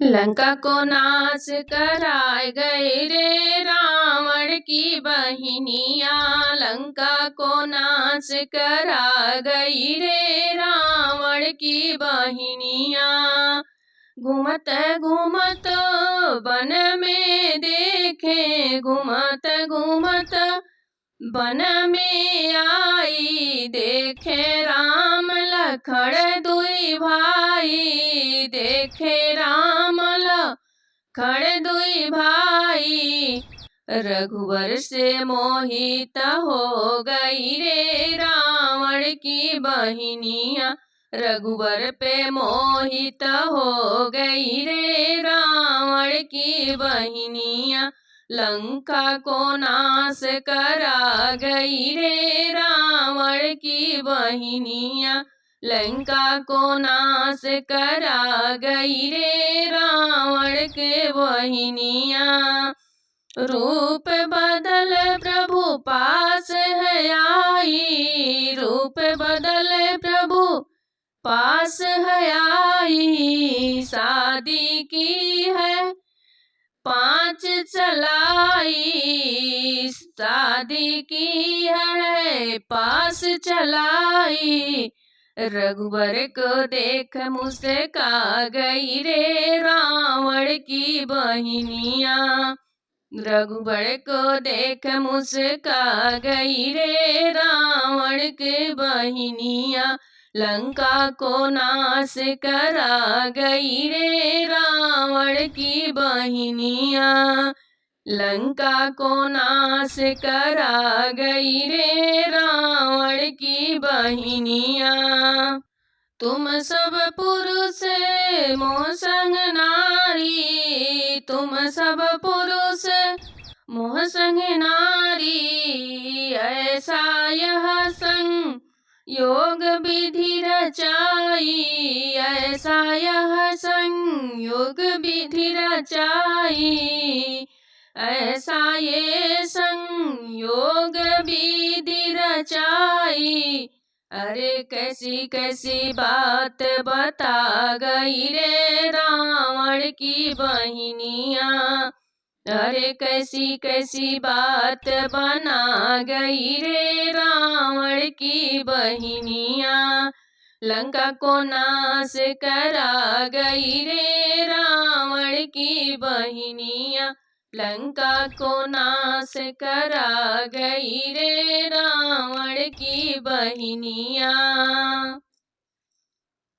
लंका को नाश कराए गए रे रावण की बहिनिया। लंका को नाश करा गई रे रावण की बहिनिया। घूमत घूमत वन में देखे, घूमत घूमत वन में आई, देखे राम लखन दुई भाई, देखे राम लखन दुई भाई। रघुवर से मोहित हो गई रे रावण की बहिनिया। रघुवर पे मोहित हो गई रे रावण की बहिनिया। लंका को नाश करा गई रे रावण की बहिनिया। लंका को नाश करा गई रे रावण के बहिनिया। रूप बदल प्रभु पास है आई, रूप बदल प्रभु पास है आई। शादी की है 5 चलाई, शादी की है 5 चलाई। रघुवर को देख मुस्का गई रे रावण की बहिनिया। रघुवर को देख मुस्का गई रे रावण की बहिनिया। लंका को नाश करा गई रे रावण की बहिनिया। लंका को नाश करा गई रे रावण की बहिनिया। तुम सब पुरुष मोह संग नारी, तुम सब पुरुष मोह संग नारी। ऐसा यह संग योग विधि रचाई, ऐसा यह संयोग विधि रचाई। ऐसा ये संयोग विधि रचाई। अरे कैसी कैसी बात बता गई रे रावण की बहिनिया। अरे कैसी कैसी बात बना गई रे रावण की बहिनिया। लंका को नाश करा गई रे रावण की बहिनिया। लंका को नाश करा गई रे रावण की बहिनिया।